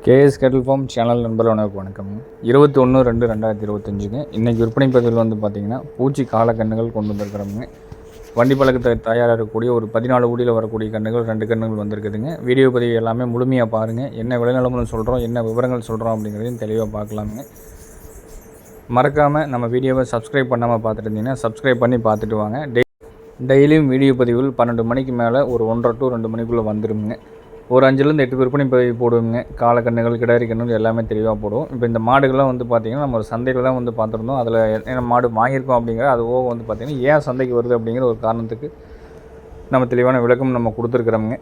KS கேட்டில் form channel நண்பர்களுக்கு வணக்கம். 21/2/2025 இன்றைக்கி விற்பனை பதிவில் வந்து பார்த்திங்கன்னா பூச்சி காலக்கண்ணுகள் கொண்டு வந்திருக்கிறோமுங்க. வண்டி பழக்கத்தை தயாராக இருக்கக்கூடிய ஒரு 14 ஊடியில் வரக்கூடிய கண்ணுகள் 2 கண்ணுகள் வந்திருக்குதுங்க. வீடியோ பதிவு எல்லாமே முழுமையாக பாருங்கள். என்ன விளைநிலம்னு சொல்கிறோம், என்ன விவரங்கள் சொல்கிறோம் அப்படிங்கிறதையும் தெளிவாக பார்க்கலாமுங்க. மறக்காமல் நம்ம வீடியோவை சப்ஸ்கிரைப் பண்ணாமல் பார்த்துட்டு இருந்தீங்கன்னா சப்ஸ்கிரைப் பண்ணி பார்த்துட்டு வாங்க. டெய்லியும் வீடியோ பதிவில் 12 மணிக்கு மேலே ஒரு 1:30 to 2 மணிக்குள்ளே வந்துடுங்க. ஒரு 5லேருந்து 8 விற்பனை பதிவு போடுவோங்க. காலக்கண்ணுகள், கிடாரி கண்ணுகள் எல்லாமே தெளிவாக போடுவோம். இப்போ இந்த மாடுகள்லாம் வந்து பார்த்திங்கன்னா நம்ம ஒரு சந்தையில் தான் வந்து பார்த்துருந்தோம். அதில் என்ன மாடு வாங்கியிருக்கோம் அப்படிங்கிற அது போக வந்து பார்த்திங்கன்னா ஏன் சந்தைக்கு வருது அப்படிங்கிற ஒரு காரணத்துக்கு நம்ம தெளிவான விளக்கம் நம்ம கொடுத்துருக்குறோமுங்க.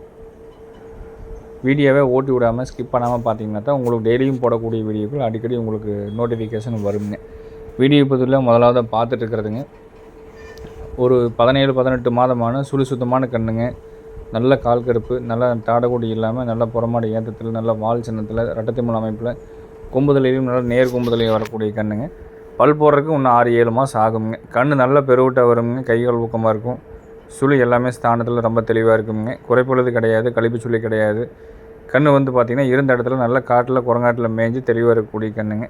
வீடியோவை ஓட்டி விடாமல் ஸ்கிப் பண்ணாமல் பார்த்தீங்கன்னா தான் உங்களுக்கு டெய்லியும் போடக்கூடிய வீடியோக்கள் அடிக்கடி உங்களுக்கு நோட்டிஃபிகேஷன் வருங்க. வீடியோ பதிவில் முதலாவது பார்த்துட்டு இருக்கிறதுங்க ஒரு 17-18 மாதமான சுத்தமான கண்ணுங்க. நல்ல கால் கருப்பு, நல்ல தாடகுடி இல்லாமல் நல்ல புறமாடு ஏற்றத்தில், நல்ல வால் சின்னத்தில், ரெட்டத்திமல் அமைப்பில், கொம்புதலையும் நல்ல நேர் கொம்புதலையும் வரக்கூடிய கண்ணுங்க. பல் போடுறதுக்கு இன்னும் 6-7 மாதம் ஆகுங்க. கண் நல்ல பெருவிட்டாக வருங்க. கைகள் ஊக்கமாக இருக்கும். சுழி எல்லாமே ஸ்தானத்தில் ரொம்ப தெளிவாக இருக்குங்க. குறைப்புள்ளது கிடையாது, கழிப்பு சுழி கிடையாது. கண் வந்து பார்த்திங்கன்னா இருந்த இடத்துல நல்ல காட்டில் குரங்காட்டில் மேய்ஞ்சி தெளிவாக இருக்கக்கூடிய கண்ணுங்க.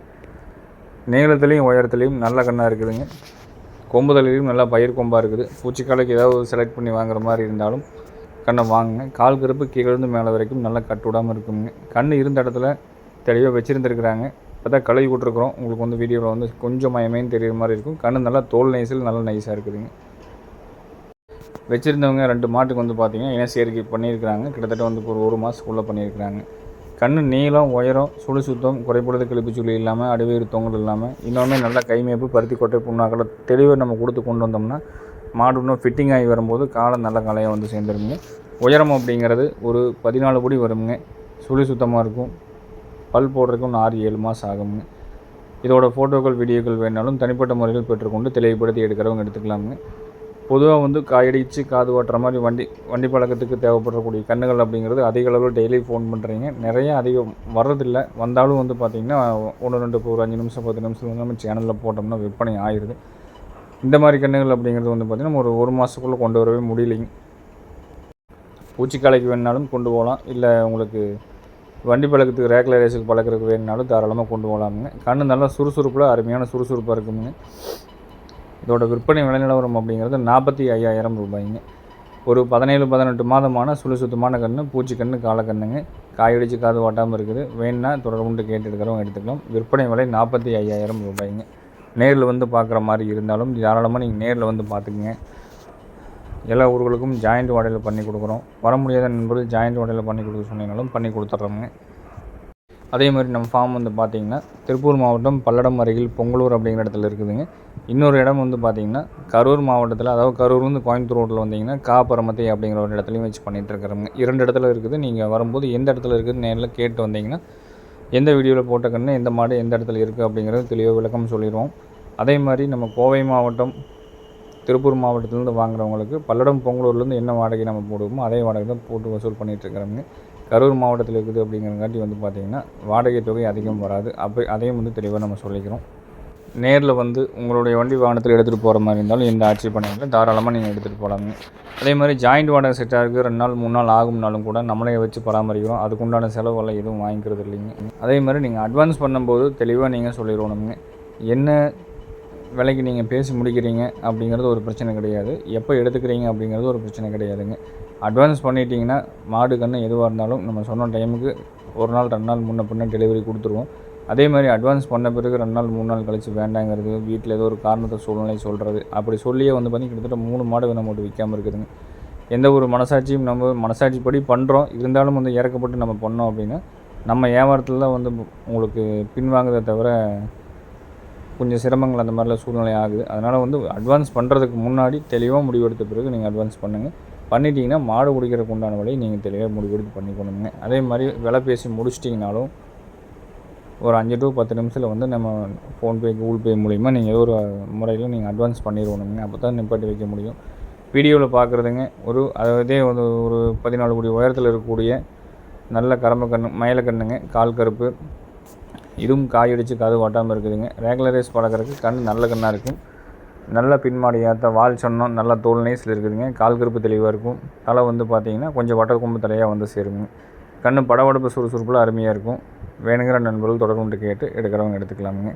நீளத்துலேயும் உயரத்துலேயும் நல்ல கண்ணாக இருக்குதுங்க. கொம்புதலையும் நல்லா பயிர் கொம்பாக இருக்குது. பூச்சிக்காலைக்கு ஏதாவது செலக்ட் பண்ணி வாங்குற மாதிரி இருந்தாலும் கண்ணை வாங்குங்க. கால் கருப்பு கீழேருந்து மேலே வரைக்கும் நல்லா கட்டு விடாமல் இருக்குங்க. கண் இருந்த இடத்துல தெளிவாக வச்சுருந்துருக்குறாங்க. இப்போ தான் கழுவி விட்ருக்குறோம். உங்களுக்கு வந்து வீடியோவில் வந்து கொஞ்சம் மயமேன்னு தெரிகிற மாதிரி இருக்கும். கண் நல்லா தோல் நைஸில் நல்லா நைஸாக இருக்குதுங்க. வச்சுருந்தவங்க 2 மாட்டுக்கு வந்து பார்த்திங்கன்னா இன சேர்க்கை பண்ணியிருக்கிறாங்க. கிட்டத்தட்ட வந்து ஒரு மாதத்துக்குள்ளே பண்ணியிருக்கிறாங்க. கண் நீளம், உயரம், சுத்தம், குறைபொழுது கிழிப்பு சொல்லி இல்லாமல், அடிவேறு தொங்கல் இல்லாமல், இன்னொன்று நல்லா கைமேப்பு, பருத்தி கொட்டை, புண்ணாக்களை தெளிவாக நம்ம கொடுத்து கொண்டு வந்தோம்னா மாடு இன்னும் ஃபிட்டிங் ஆகி வரும்போது காலம் நல்ல காலையாக வந்து சேர்ந்துருங்க. உயரம் அப்படிங்கிறது ஒரு 14 படி வருங்க. சுத்தமாக இருக்கும். பல் போடுறதுக்கு ஒன்று 6-7 மாதம் ஆகுங்க. இதோட ஃபோட்டோக்கள், வீடியோக்கள் வேணாலும் தனிப்பட்ட முறையில் பெற்றுக்கொண்டு தெளிவுபடுத்தி எடுக்கிறவங்க எடுத்துக்கலாமுங்க. பொதுவாக வந்து காயடிச்சு காது ஓட்டுற மாதிரி வண்டி பழக்கத்துக்கு தேவைப்படக்கூடிய கண்ணுகள் அப்படிங்கிறது அதிக அளவில் டெய்லி ஃபோன் பண்ணுறீங்க. நிறைய அதிகம் வர்றதில்லை. வந்தாலும் வந்து பார்த்திங்கன்னா 1-2 ஒரு 5 நிமிஷம் 10 நிமிஷம் நம்ம சேனலில் போட்டோம்னா விற்பனை ஆயிடுது. இந்த மாதிரி கண்ணுகள் அப்படிங்கிறது வந்து பார்த்திங்கன்னா ஒரு மாதத்துக்குள்ளே கொண்டு வரவே முடியலைங்க. பூச்சிக்காலைக்கு வேணுனாலும் கொண்டு போகலாம். இல்லை உங்களுக்கு வண்டி பழக்கத்துக்கு ரேக்லர் ரேஸுக்கு பழக்கிறதுக்கு வேணுனாலும் தாராளமாக கொண்டு போகலாமுங்க. கண் நல்லா சுறுசுறுப்பில் அருமையான சுறுசுறுப்பாக இருக்குங்க. இதோட விற்பனை விலை நிலவரம் அப்படிங்கிறது 45,000 ரூபாய்ங்க. ஒரு 17-18 மாதமான சுத்தமான கன்று, பூச்சி கன்று, காலக்கண்ணுங்க. காயடிச்சு காது ஓட்டாமல் இருக்குது. வேணுன்னா தொடர்புண்டு கேட்டு எடுக்கிறவங்க எடுத்துக்கலாம். விற்பனை விலை 45,000 ரூபாய்ங்க. நேரில் வந்து பார்க்குற மாதிரி இருந்தாலும் தாராளமாக நீங்கள் நேரில் வந்து பார்த்துக்குங்க. எல்லா ஊர்களுக்கும் ஜாயிண்ட் வாடகையில் பண்ணி கொடுக்குறோம். வர முடியாத நண்பர்கள் ஜாயிண்ட் வாடகையில் பண்ணி கொடுக்க சொன்னீங்கனாலும் பண்ணி கொடுத்துட்றோங்க. அதே மாதிரி நம்ம ஃபார்ம் வந்து பார்த்திங்கன்னா திருப்பூர் மாவட்டம் பல்லடம் அருகில் பொங்கலூர் அப்படிங்கிற இடத்துல இருக்குதுங்க. இன்னொரு இடம் வந்து பார்த்திங்கன்னா கரூர் மாவட்டத்தில், அதாவது கரூர்லேருந்து கோயம்புத்தூர் ரோட்டில் வந்தீங்கன்னா காப்பரமத்தை அப்படிங்கிற ஒரு இடத்துலையும் வச்சு பண்ணிகிட்ருக்குறோங்க. 2 இடத்துல இருக்குது. நீங்கள் வரும்போது எந்த இடத்துல இருக்குது நேரில் கேட்டு வந்தீங்கன்னா எந்த வீடியோவில் போட்ட கன்று எந்த மாடு எந்த இடத்துல இருக்குது அப்படிங்கிறது தெளிவாக விளக்கம் சொல்லிடுவோம். அதே மாதிரி நம்ம கோவை மாவட்டம், திருப்பூர் மாவட்டத்திலேருந்து வாங்குறவங்களுக்கு பல்லடம் பொங்கலூர்லேருந்து என்ன வாடகை நம்ம போடுவோமோ அதே வாடகை தான் போட்டு வசூல் பண்ணிகிட்ருக்குறோங்க. கரூர் மாவட்டத்தில் இருக்குது அப்படிங்கிறங்காட்டி வந்து பார்த்திங்கன்னா வாடகை தொகை அதிகம் வராது. அதையும் வந்து தெளிவாக நம்ம சொல்லிக்கிறோம். நேரில் வந்து உங்களுடைய வண்டி வாகனத்தில் எடுத்துகிட்டு போகிற மாதிரி இருந்தாலும் எந்த ஆட்சேபனையும் தாராளமாக நீங்கள் எடுத்துகிட்டு போகலாங்க. அதே மாதிரி ஜாயிண்ட் வாடகை செட்டாக இருக்குது. 2 நாள் 3 நாள் ஆகும்னாலும் கூட நம்மளே வச்சு பராமரிக்கிறோம். அதுக்குண்டான செலவெல்லாம் எதுவும் வாங்கிக்கிறது இல்லைங்க. அதே மாதிரி நீங்கள் அட்வான்ஸ் பண்ணும்போது தெளிவாக நீங்கள் சொல்லிடுவோம்ங்க. என்ன விலைக்கு நீங்கள் பேசி முடிக்கிறீங்க அப்படிங்கிறது ஒரு பிரச்சனை கிடையாது. எப்போ எடுத்துக்கிறீங்க அப்படிங்கிறது ஒரு பிரச்சனை கிடையாதுங்க. அட்வான்ஸ் பண்ணிட்டீங்கன்னா மாடு கன்று எதுவாக இருந்தாலும் நம்ம சொன்ன டைமுக்கு 1 நாள் 2 நாள் முன்ன பின்ன டெலிவரி கொடுத்துருவோம். அதே மாதிரி அட்வான்ஸ் பண்ண பிறகு 2 நாள் 3 நாள் கழித்து வேண்டாங்கிறது, வீட்டில் ஏதோ ஒரு காரணத்தை சூழ்நிலை சொல்கிறது, அப்படி சொல்லியே வந்து பார்த்திங்கன்னா கிட்டத்தட்ட 3 மாடு நம்ம மட்டும் விற்காமல் இருக்குதுங்க. எந்த ஒரு மனசாட்சியும் நம்ம மனசாட்சிப்படி பண்ணுறோம். இருந்தாலும் வந்து இறக்கப்பட்டு நம்ம பண்ணோம் அப்படின்னா நம்ம வியாபாரத்தில் தான் வந்து உங்களுக்கு பின்வாங்குறதை தவிர கொஞ்சம் சிரமங்கள் அந்த மாதிரிலாம் சூழ்நிலை ஆகுது. அதனால் வந்து அட்வான்ஸ் பண்ணுறதுக்கு முன்னாடி தெளிவாக முடிவெடுத்த பிறகு நீங்கள் அட்வான்ஸ் பண்ணுங்கள். பண்ணிட்டீங்கன்னா மாடு குடிக்கிறதுக்கு உண்டான வழியை நீங்கள் தெளிவாக முடிவெடுத்து பண்ணிக்கணுங்க. அதே மாதிரி விலை பேசி முடிச்சிட்டிங்கனாலும் ஒரு 5 to 10 நிமிஷத்தில் வந்து நம்ம ஃபோன்பே, கூகுள் பே மூலிமா நீங்கள் ஏதோ ஒரு முறையில் நீங்கள் அட்வான்ஸ் பண்ணிடுவோணுங்க. அப்போ தான் நிப்பாட்டி வைக்க முடியும். வீடியோவில் பார்க்குறதுங்க அதே ஒரு 14 படி உயரத்தில் இருக்கக்கூடிய நல்ல கறம்பக்கண்ணு மயிலக்கண்ணுங்க. கால் கருப்பு, இதுவும் காயடிச்சு காது ஓட்டாமல் இருக்குதுங்க. ரேகுலர் ரேஸ் பழக்கிறதுக்கு கண் நல்ல கண்ணாக இருக்கும். நல்ல பின்மாடி ஏற்ற வால் சொன்னோம், நல்லா தோல் நைஸில் இருக்குதுங்க. கால் கருப்பு தெளிவாக இருக்கும். தலை வந்து பார்த்திங்கன்னா கொஞ்சம் வட்ட கொம்பு தலையாக வந்து சேருங்க. கண் படவடப்பு சுறுசுறுப்பில் அருமையாக இருக்கும். வேணுங்கிற நண்பர்கள் தொடர்பு கொண்டு கேட்டு எடுக்கிறவங்க எடுத்துக்கலாமுங்க.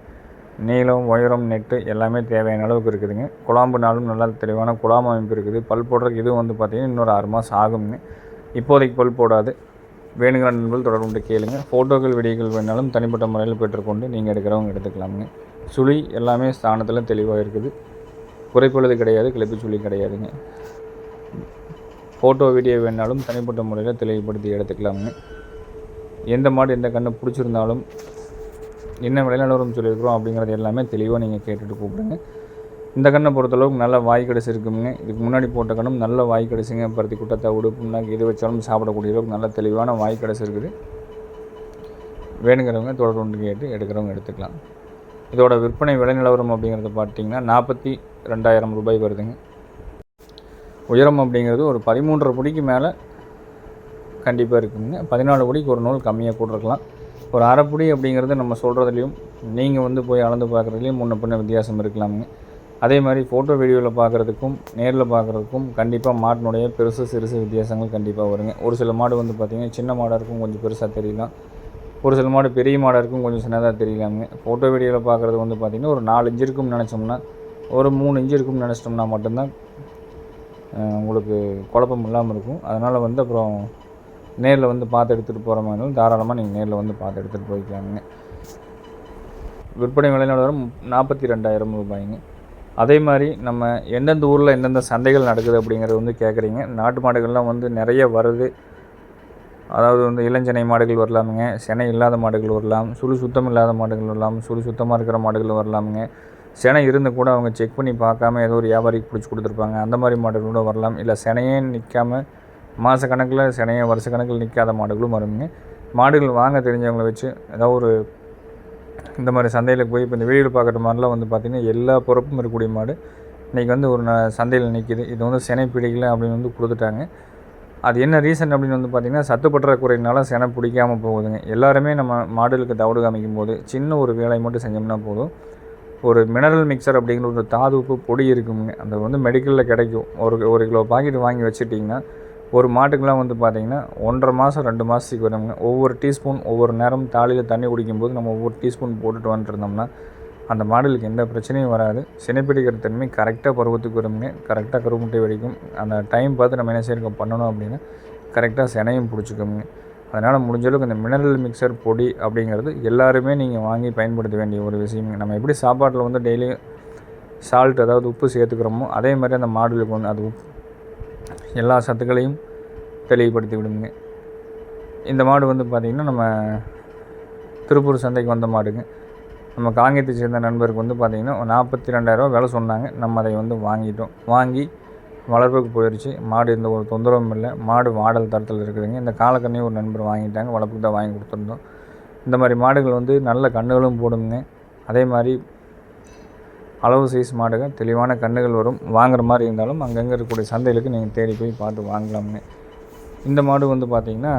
நீளம், உயரம், நெட்டு எல்லாமே தேவையான அளவுக்கு இருக்குதுங்க. குழாம்புனாலும் நல்லா தெளிவான குழாம் அமைப்பு இருக்குது. பல் போடுறதுக்கு இதுவும் வந்து பார்த்திங்கன்னா இன்னொரு 6 மாதம் ஆகுங்க. இப்போதைக்கு பல் போடாது. வேணுங்கிற நண்பர்கள் தொடர்பு கொண்டு கேளுங்க. ஃபோட்டோக்கள், வீடியோக்கள் வேணாலும் தனிப்பட்ட முறையில் பெற்றுக்கொண்டு நீங்கள் எடுக்கிறவங்க எடுத்துக்கலாமுங்க. சுழி எல்லாமே ஸ்தானத்தில் தெளிவாக இருக்குது. குறைப்பொழுது கிடையாது, கிளப்பி சுழி கிடையாதுங்க. ஃபோட்டோ, வீடியோ வேணாலும் தனிப்பட்ட முறையில் தெளிவுபடுத்தி எடுத்துக்கலாமுங்க. எந்த மாடு எந்த கண்ணு பிடிச்சிருந்தாலும் என்ன விளைநிலவரம் சொல்லியிருக்கிறோம் அப்படிங்கிறது எல்லாமே தெளிவாக நீங்கள் கேட்டுட்டு கூப்பிடுங்க. இந்த கண்ணை பொறுத்தளவுக்கு நல்ல வாய் கடிசு இருக்குங்க. இதுக்கு முன்னாடி போட்ட கண்ணும் நல்ல வாய் கடிசுங்க. பருத்தி குட்டத்தை உடுப்புனாக்கு எது வச்சாலும் சாப்பிடக்கூடிய அளவுக்கு நல்ல தெளிவான வாய் கடிசு இருக்குது. வேணுங்கிறவங்க தொடர்பு கொண்டு கேட்டு எடுக்கிறவங்க எடுத்துக்கலாம். இதோட விற்பனை விலை நிலவரம் அப்படிங்கிறத பார்த்தீங்கன்னா 42,000 ரூபாய் வருதுங்க. உயரம் அப்படிங்கிறது ஒரு 13.5 படிக்கு மேலே கண்டிப்பாக இருக்குதுங்க. 14 படிக்கு ஒரு நூல் கம்மியாக கூட இருக்கலாம். ஒரு அரைப்படி அப்படிங்கிறது நம்ம சொல்கிறதுலையும் நீங்கள் வந்து போய் அளந்து பார்க்குறதுலையும் முன்ன பின்ன வித்தியாசம் இருக்கலாமுங்க. அதே மாதிரி ஃபோட்டோ, வீடியோவில் பார்க்குறதுக்கும் நேரில் பார்க்குறதுக்கும் கண்டிப்பாக மாட்டினுடைய பெருசு சிறுசு வித்தியாசங்கள் கண்டிப்பாக வருங்க. ஒரு சில மாடு வந்து பார்த்திங்கன்னா சின்ன மாடாக இருக்கும், கொஞ்சம் பெருசாக தெரியலாம். ஒரு சில மாடு பெரிய மாடாக இருக்கும், கொஞ்சம் சின்னதாக தெரியலாமுங்க. ஃபோட்டோ, வீடியோவில் பார்க்குறது வந்து பார்த்திங்கன்னா ஒரு 4 இன்ச்சு இருக்கும்னு நினச்சோம்னா, ஒரு 3 இன்ச்சு இருக்கும்னு நினச்சிட்டோம்னா மட்டும்தான் உங்களுக்கு குழப்பம் இல்லாமல் இருக்கும். அதனால் வந்து அப்புறம் நேரில் வந்து பார்த்து எடுத்துகிட்டு போகிற மாதிரி தாராளமாக நீங்கள் நேரில் வந்து பார்த்து எடுத்துகிட்டு போய்க்கலாமுங்க. விற்பனை விலை நிலவரம் 42,000 ரூபாய்ங்க. அதே மாதிரி நம்ம எந்தெந்த ஊரில் எந்தெந்த சந்தைகள் நடக்குது அப்படிங்கிறது வந்து கேட்குறீங்க. நாட்டு மாடுகள்லாம் வந்து நிறைய வருது. அதாவது வந்து இளஞ்சனை மாடுகள் வரலாமுங்க, செனை இல்லாத மாடுகள் வரலாம், சுழி சுத்தம் இல்லாத மாடுகள் வரலாம், சுழி சுத்தமாக இருக்கிற மாடுகள் வரலாமுங்க. செனை இருந்து கூட அவங்க செக் பண்ணி பார்க்காம ஏதோ ஒரு வியாபாரிக்கு பிடிச்சி கொடுத்துருப்பாங்க, அந்த மாதிரி மாடுகள் கூட வரலாம். இல்லை செனையே நிற்காம மாத கணக்கில் செனையை வருஷ கணக்கில் நிற்காத மாடுகளும் வருங்க. மாடுகள் வாங்க தெரிஞ்சவங்களை வச்சு ஏதாவது ஒரு இந்த மாதிரி சந்தையில் போய் இப்போ இந்த வீடியோவில் பார்க்குற மாதிரிலாம் வந்து பார்த்திங்கன்னா எல்லா பொறுப்பும் இருக்கக்கூடிய மாடு இன்றைக்கி வந்து ஒரு சந்தையில் நிற்கிது. இது வந்து செனை பிடிக்கல அப்படின்னு வந்து கொடுத்துட்டாங்க. அது என்ன ரீசன் அப்படின்னு வந்து பார்த்திங்கன்னா சத்து பற்றாக்குறையினால செனை பிடிக்காமல் போகுதுங்க. எல்லாருமே நம்ம மாடுகளுக்கு தவிடு காமிக்கும் போது சின்ன ஒரு வேலை மட்டும் செஞ்சோம்னா போதும். ஒரு மினரல் மிக்சர் அப்படிங்கிற ஒரு தாது உப்பு பொடி இருக்குங்க. அந்த வந்து மெடிக்கலில் கிடைக்கும். ஒரு கிலோ பாக்கெட் வாங்கி வச்சுட்டிங்கன்னா ஒரு மாட்டுக்கெலாம் வந்து பார்த்திங்கன்னா 1.5 மாதம் 2 மாதத்துக்கு வருங்க. ஒவ்வொரு டீஸ்பூன் ஒவ்வொரு நேரம் தாலியில் தண்ணி குடிக்கும்போது நம்ம ஒவ்வொரு டீஸ்பூன் போட்டுட்டு வந்துருந்தோம்னா அந்த மாடுகளுக்கு எந்த பிரச்சனையும் வராது. சினைப்பிடிக்கிற தன்மை கரெக்டாக பருவத்துக்கு வருங்க. கரெக்டாக கருமுட்டை வரைக்கும் அந்த டைம் பார்த்து நம்ம என்ன செய்யணும் பண்ணணும் அப்படின்னா கரெக்டாக செனையும் பிடிச்சிக்கோங்க. அதனால் முடிஞ்சளவுக்கு இந்த மினரல் மிக்சர் பொடி அப்படிங்கிறது எல்லாருமே நீங்கள் வாங்கி பயன்படுத்த வேண்டிய ஒரு விஷயம். நம்ம எப்படி சாப்பாட்டில் வந்து டெய்லி சால்ட் அதாவது உப்பு சேர்த்துக்கிறோமோ அதே மாதிரி அந்த மாடுகளுக்கு வந்து அது எல்லா சத்துக்களையும் தெளிவுபடுத்தி விடுங்க. இந்த மாடு வந்து பார்த்திங்கன்னா நம்ம திருப்பூர் சந்தைக்கு வந்த மாடுங்க. நம்ம காங்கேயத்தை சேர்ந்த நண்பருக்கு வந்து பார்த்திங்கன்னா 42,000 விலை சொன்னாங்க. நம்ம அதை வந்து வாங்கிட்டோம். வாங்கி வளர்ப்புக்கு போயிடுச்சு. மாடு எந்த ஒரு தொந்தரவும் இல்லை. மாடு மாடல் தரத்தில் இருக்குதுங்க. இந்த காலக்கண்ணையும் ஒரு நண்பர் வாங்கிட்டாங்க. வளர்ப்புக்கு தான் வாங்கி கொடுத்துருந்தோம். இந்த மாதிரி மாடுகள் வந்து நல்ல கண்ணுகளும் போடுங்க. அதே மாதிரி அளவு சைஸ் மாடுகள் தெளிவான கண்ணுகள் வரும். வாங்குற மாதிரி இருந்தாலும் அங்கங்கே இருக்கக்கூடிய சந்தைகளுக்கு நீங்கள் தேடி போய் பார்த்து வாங்கலாமுங்க. இந்த மாடு வந்து பார்த்திங்கன்னா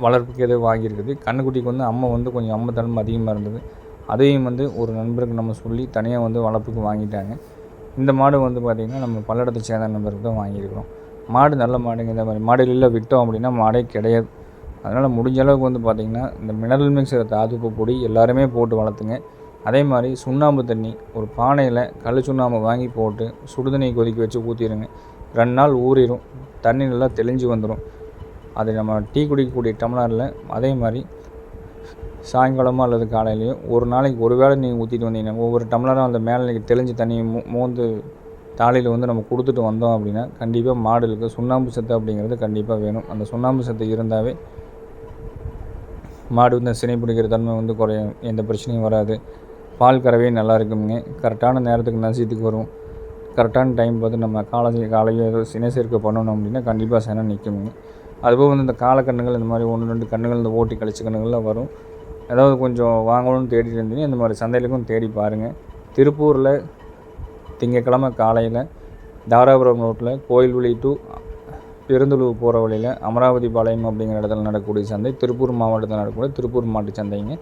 வளர்ப்புக்கு எதோ வாங்கியிருக்குது. கண்ணுக்குட்டிக்கு வந்து அம்மை வந்து கொஞ்சம் அம்மைத்தன்மை அதிகமாக இருந்தது. அதையும் வந்து ஒரு நண்பருக்கு நம்ம சொல்லி தனியாக வந்து வளர்ப்புக்கு வாங்கிட்டாங்க. இந்த மாடு வந்து பார்த்திங்கன்னா நம்ம பல்லடத்தை சேர்ந்த நண்பருக்கு தான் வாங்கியிருக்கிறோம். மாடு நல்ல மாடுங்க. இந்த மாதிரி மாடுகளில் விட்டோம் அப்படின்னா மாடே கிடையாது. அதனால் முடிஞ்ச அளவுக்கு வந்து பார்த்திங்கன்னா இந்த மினரல் மிக்சர் தாதுப்பு பொடி எல்லாருமே போட்டு வளர்த்துங்க. அதே மாதிரி சுண்ணாம்பு தண்ணி ஒரு பானையில் கல் சுண்ணாம்பு வாங்கி போட்டு சுடுதண்ணி கொதிக்க வச்சு ஊற்றிடுங்க. 2 நாள் ஊறிடும். தண்ணி நல்லா தெளிஞ்சு வந்துடும். அது நம்ம டீ குடிக்கக்கூடிய டம்ளரில் அதே மாதிரி சாயங்காலமோ அல்லது காலையிலையோ ஒரு நாளைக்கு ஒரு வேளை நீங்கள் ஊற்றிட்டு வந்தீங்கன்னா ஒவ்வொரு டம்ளரும் அந்த மேலே நீங்கள் தெளிஞ்சு தண்ணியை மோந்து தாலியில் வந்து நம்ம கொடுத்துட்டு வந்தோம் அப்படின்னா கண்டிப்பாக மாடுகளுக்கு சுண்ணாம்பு சத்து அப்படிங்கிறது கண்டிப்பாக வேணும். அந்த சுண்ணாம்பு சத்து இருந்தாவே மாடு வந்து சினை பிடிக்கிற தன்மை வந்து குறையும். எந்த பிரச்சனையும் வராது. பால் கறவையும் நல்லா இருக்குங்க. கரெக்டான நேரத்துக்கு நசித்துக்கு வரும். கரெக்டான டைம் பார்த்து நம்ம காலையோ ஏதோ சினை சேர்க்கை பண்ணணும் அப்படின்னா கண்டிப்பாக செனை நிற்குங்க. அதுபோல் வந்து இந்த காலக்கண்ணுகள் இந்த மாதிரி 1-2 கண்ணுகள் இந்த ஓட்டி கழிச்ச கண்ணுகள்லாம் வரும். ஏதாவது கொஞ்சம் வாங்கணும்னு தேடிட்டு இருந்தீங்க இந்த மாதிரி சந்தையிலுக்கும் தேடி பாருங்கள். திருப்பூரில் திங்கக்கிழமை காலையில் தாராபுரம் ரோட்டில் கோயில்விழி டு பெருந்தலூர் போகிற வழியில் அமராவதி பாளையம் அப்படிங்கிற இடத்துல நடக்கக்கூடிய சந்தை திருப்பூர் மாவட்டத்தில் நடக்கக்கூடிய திருப்பூர் மாட்டு சந்தைங்க.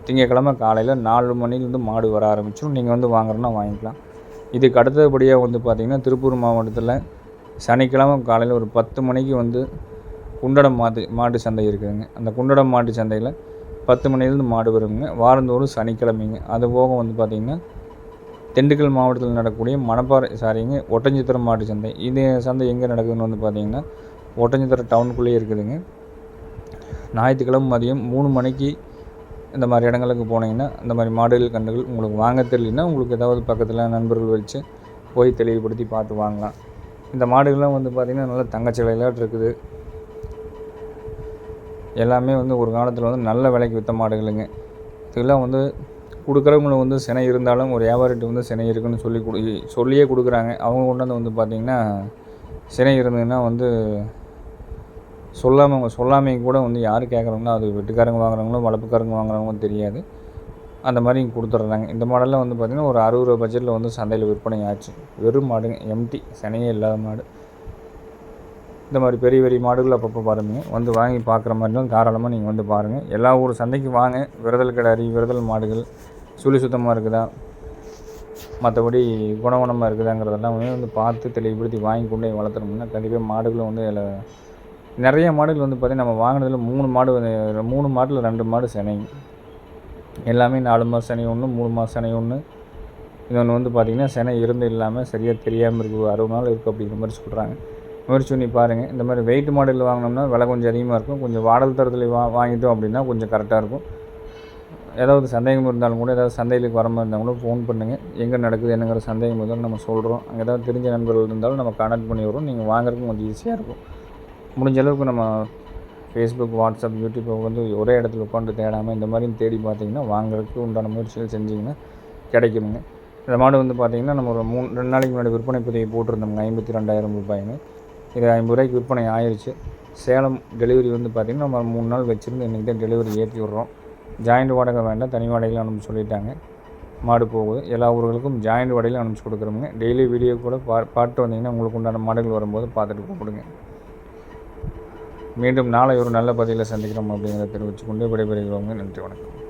திங்கக்கிழமை காலையில் 4 மணிலேருந்து மாடு வர ஆரம்பிச்சிடும். நீங்கள் வந்து வாங்குறோன்னா வாங்கிக்கலாம். இதுக்கு அடுத்தபடியாக வந்து பார்த்திங்கன்னா திருப்பூர் மாவட்டத்தில் சனிக்கிழமை காலையில் ஒரு 10 மணிக்கு வந்து குண்டடம் மாட்டு சந்தை இருக்குதுங்க. அந்த குண்டடம் மாட்டு சந்தையில் 10 மணிலேருந்து மாடு வருங்க. வாரந்தோறும் சனிக்கிழமைங்க. அதுபோக வந்து பார்த்திங்கன்னா திண்டுக்கல் மாவட்டத்தில் நடக்கக்கூடிய ஒட்டஞ்சத்திரம் மாட்டு சந்தை. இது சந்தை எங்கே நடக்குதுன்னு வந்து பார்த்திங்கன்னா ஒட்டஞ்சத்திரம் டவுனுக்குள்ளேயே இருக்குதுங்க. ஞாயிற்றுக்கிழமை மதியம் 3 மணிக்கு இந்த மாதிரி இடங்களுக்கு போனீங்கன்னா இந்த மாதிரி மாடுகள் கன்றுகள் உங்களுக்கு வாங்க தெரியலன்னா உங்களுக்கு ஏதாவது பக்கத்தில் நண்பர்கள் வச்சு போய் தெளிவுபடுத்தி பார்த்து வாங்கலாம். இந்த மாடுகள்லாம் வந்து பார்த்திங்கன்னா நல்லா தங்கச்சிலையிலாட்டு இருக்குது. எல்லாமே வந்து ஒரு காலத்தில் வந்து நல்ல விலைக்கு விற்ற மாடுகளுங்க. இதெல்லாம் வந்து கொடுக்குறவங்கள வந்து சினை இருந்தாலும் ஒரு வியாபாரிகிட்ட வந்து சினை இருக்குதுன்னு சொல்லியே கொடுக்குறாங்க. அவங்க கொண்டாந்து வந்து பார்த்திங்கன்னா சினை இருந்ததுன்னா வந்து சொல்லாமல் கூட வந்து யார் கேட்குறாங்களோ அது வெட்டுக்காரங்க வாங்குறாங்களோ வளர்ப்புக்காரங்க வாங்குறாங்களோ தெரியாது. அந்த மாதிரி கொடுத்துட்றாங்க. இந்த மாடெல்லாம் வந்து பார்த்திங்கன்னா ஒரு 60 ரூபா பட்ஜெட்டில் வந்து சந்தையில் விற்பனை ஆச்சு. வெறும் மாடுங்க, எம்டி, சினையே இல்லாத மாடு. இந்த மாதிரி பெரிய பெரிய மாடுகள் அப்பப்போ பாருங்கள், வந்து வாங்கி பார்க்குற மாதிரிலாம் தாராளமாக நீங்கள் வந்து பாருங்கள். எல்லா ஊர் சந்தைக்கு வாங்க. விரதல் கிடாரி, விரதல் மாடுகள் சுழி சுத்தமாக இருக்குதா, மற்றபடி குணகுணமாக இருக்குதாங்கிறதெல்லாம் வந்து பார்த்து தெளிவுபடுத்தி வாங்கி கொண்டு போய் வளர்த்துறோம்னா கண்டிப்பாக மாடுகளும் வந்து அதில் நிறைய மாடுகள் வந்து பார்த்திங்கன்னா நம்ம வாங்கினதில் 3 மாட்டில் 2 மாடு சினை. எல்லாமே 4 மாத சினை ஒன்று, 3 மாத சினை ஒன்று. இன்னொன்று வந்து பார்த்திங்கன்னா சினை இருந்து இல்லாமல் சரியாக தெரியாமல் இருக்குது, 60 நாள் இருக்குது அப்படிங்கிற மாதிரி சொல்கிறாங்க. முயற்சி பண்ணி பாருங்கள். இந்த மாதிரி வெயிட் மாடலில் வாங்கினோம்னா விலை கொஞ்சம் அதிகமாக இருக்கும். கொஞ்சம் வாடல் தரத்தில் வாங்கிட்டோம் அப்படின்னா கொஞ்சம் கரெக்டாக இருக்கும். ஏதாவது சந்தேகம் இருந்தாலும் கூட, ஏதாவது சந்தைகளுக்கு வர மாதிரி இருந்தால் கூட ஃபோன் பண்ணுங்கள். எங்கே நடக்குது என்னங்கிற சந்தேகம் இருந்தாலும் நம்ம சொல்கிறோம். அங்கே ஏதாவது தெரிஞ்ச நண்பர்கள் இருந்தாலும் நம்ம கான்டாக்ட் பண்ணி வரோம். நீங்கள் வாங்குறதுக்கு கொஞ்சம் ஈஸியாக இருக்கும். முடிஞ்ச அளவுக்கு நம்ம ஃபேஸ்புக், வாட்ஸ்அப், யூடியூப் வந்து ஒரே இடத்துல உட்காந்து தேடாமல் இந்த மாதிரி தேடி பார்த்திங்கன்னா வாங்குறதுக்கு உண்டான முயற்சிகள் செஞ்சிங்கன்னா கிடைக்குமுங்க. இந்த மாடு வந்து பார்த்திங்கன்னா நம்ம ஒரு 2 நாளைக்கு முன்னாடி விற்பனை பதிவு போட்டிருந்தோம்ங்க 52,000 ரூபாய்னு. இது 50 ரூபாய்க்கு விற்பனை ஆயிடுச்சு. சேலம் டெலிவரி வந்து பார்த்திங்கன்னா நம்ம 3 நாள் வச்சுருந்து இன்றைக்கி தான் டெலிவரி ஏற்றி விட்றோம். ஜாயிண்ட் வாடகை வேண்டாம், தனி வாடகையில் அனுப்பிச்சு சொல்லிட்டாங்க. மாடு போகுது. எல்லா ஊர்களுக்கும் ஜாயிண்ட் வாடகையில் அனுப்பிச்சு கொடுக்குறோமுங்க. டெய்லி வீடியோ கூட பார்த்து வந்தீங்கன்னா உங்களுக்கு உண்டான மாடுகள் வரும்போது பார்த்துட்டு கூப்பிடுங்க. மீண்டும் நாளை ஒரு நல்ல பதிவில் சந்திக்கிறோம் அப்படிங்கிறத தெரிவித்துக்கொண்டு விடைபெறுகிறோங்க. நன்றி, வணக்கம்.